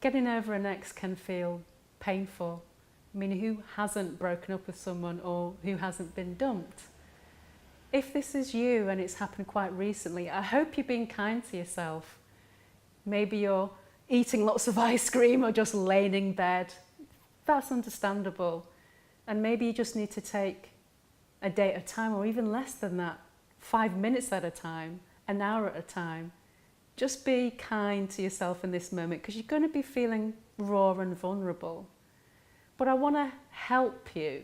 Getting over an ex can feel painful. I mean, who hasn't broken up with someone or who hasn't been dumped? If this is you and it's happened quite recently, I hope you're being kind to yourself. Maybe you're eating lots of ice cream or just laying in bed. That's understandable. And maybe you just need to take a day at a time, or even less than that, 5 minutes at a time, an hour at a time. Just be kind to yourself in this moment, because you're going to be feeling raw and vulnerable. But I want to help you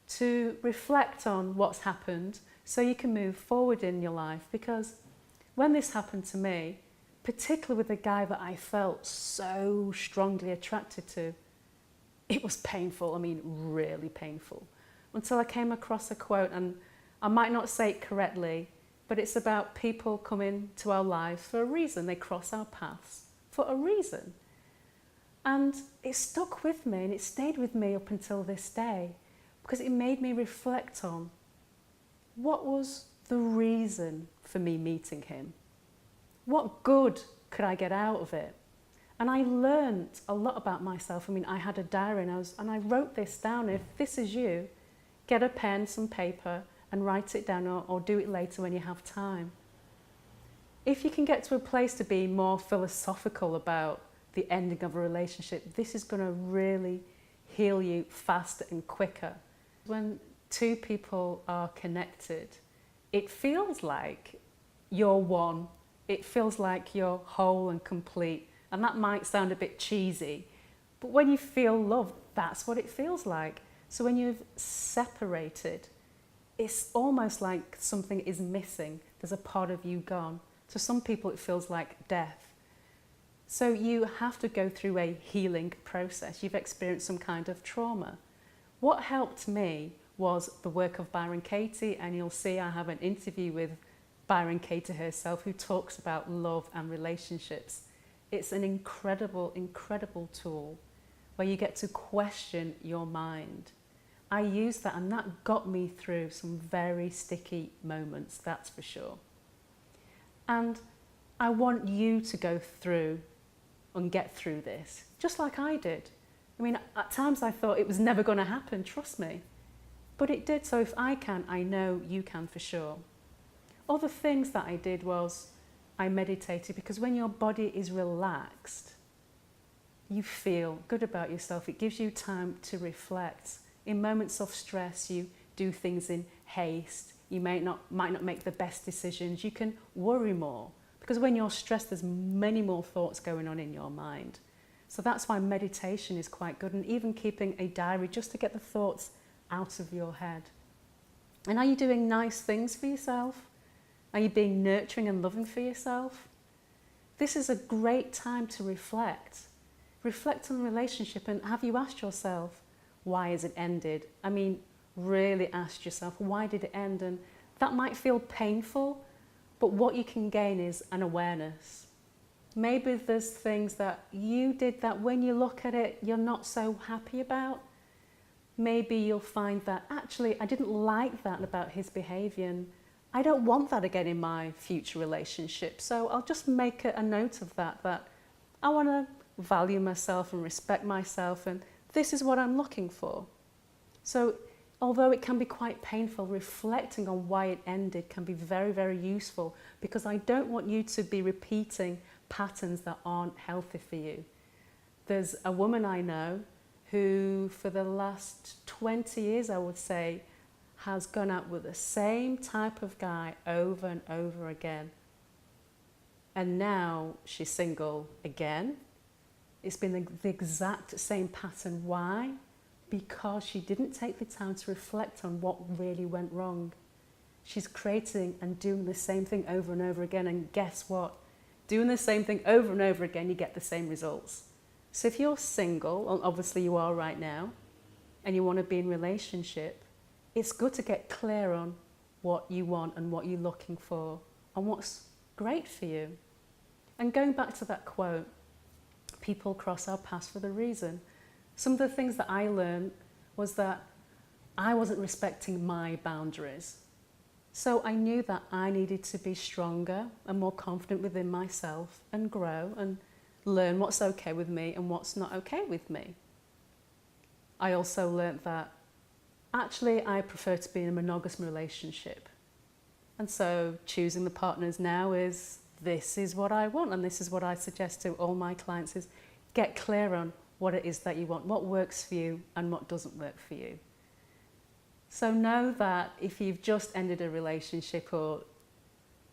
to reflect on what's happened so you can move forward in your life. Because when this happened to me, particularly with a guy that I felt so strongly attracted to, it was painful. I mean, really painful. Until I came across a quote, and I might not say it correctly, but it's about people coming to our lives for a reason. They cross our paths for a reason. And it stuck with me, and it stayed with me up until this day, because it made me reflect on what was the reason for me meeting him. What good could I get out of it? And I learned a lot about myself. I mean, I had a diary, and I wrote this down. If this is you, get a pen, some paper, and write it down, or do it later when you have time. If you can get to a place to be more philosophical about the ending of a relationship, this is going to really heal you faster and quicker. When two people are connected, it feels like you're one. It feels like you're whole and complete. And that might sound a bit cheesy, but when you feel love, that's what it feels like. So when you've separated, it's almost like something is missing. There's a part of you gone. To some people, it feels like death. So you have to go through a healing process. You've experienced some kind of trauma. What helped me was the work of Byron Katie, and you'll see I have an interview with Byron Katie herself, who talks about love and relationships. It's an incredible, incredible tool where you get to question your mind. I used that, and that got me through some very sticky moments, that's for sure. And I want you to go through and get through this, just like I did. I mean, at times I thought it was never going to happen, trust me. But it did, so if I can, I know you can for sure. Other things that I did was I meditated, because when your body is relaxed, you feel good about yourself. It gives you time to reflect. In moments of stress, you do things in haste. You might not make the best decisions. You can worry more, because when you're stressed, there's many more thoughts going on in your mind. So that's why meditation is quite good, and even keeping a diary just to get the thoughts out of your head. And are you doing nice things for yourself? Are you being nurturing and loving for yourself? This is a great time to reflect. Reflect on the relationship, and have you asked yourself, why has it ended? I mean, really ask yourself, why did it end? And that might feel painful, but what you can gain is an awareness. Maybe there's things that you did that when you look at it, you're not so happy about. Maybe you'll find that, actually, I didn't like that about his behaviour, and I don't want that again in my future relationship. So I'll just make a note of that I want to value myself and respect myself, and this is what I'm looking for. So although it can be quite painful, reflecting on why it ended can be very, very useful, because I don't want you to be repeating patterns that aren't healthy for you. There's a woman I know who, for the last 20 years, I would say, has gone out with the same type of guy over and over again. And now she's single again. It's been the exact same pattern. Why? Because she didn't take the time to reflect on what really went wrong. She's creating and doing the same thing over and over again, and guess what? Doing the same thing over and over again, you get the same results. So if you're single, and obviously you are right now, and you want to be in a relationship, it's good to get clear on what you want and what you're looking for and what's great for you. And going back to that quote, people cross our paths for the reason. Some of the things that I learned was that I wasn't respecting my boundaries. So I knew that I needed to be stronger and more confident within myself and grow and learn what's okay with me and what's not okay with me. I also learnt that actually I prefer to be in a monogamous relationship. And so choosing the partners now is, this is what I want, and this is what I suggest to all my clients, is get clear on what it is that you want, what works for you and what doesn't work for you. So know that if you've just ended a relationship or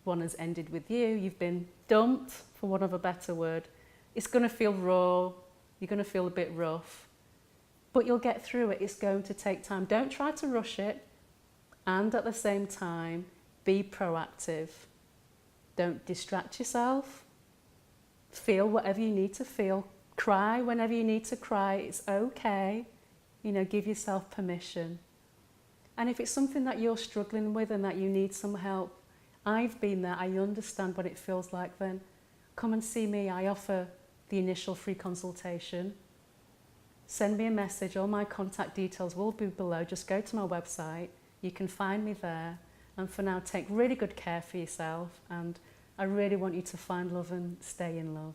one has ended with you, you've been dumped, for want of a better word, it's going to feel raw, you're going to feel a bit rough, but you'll get through it. It's going to take time. Don't try to rush it, and at the same time, be proactive. Don't distract yourself. Feel whatever you need to feel. Cry whenever you need to cry. It's okay. Give yourself permission. And if it's something that you're struggling with and that you need some help, I've been there, I understand what it feels like, then come and see me. I offer the initial free consultation. Send me a message. All my contact details will be below. Just go to my website. You can find me there. And for now, take really good care for yourself. And I really want you to find love and stay in love.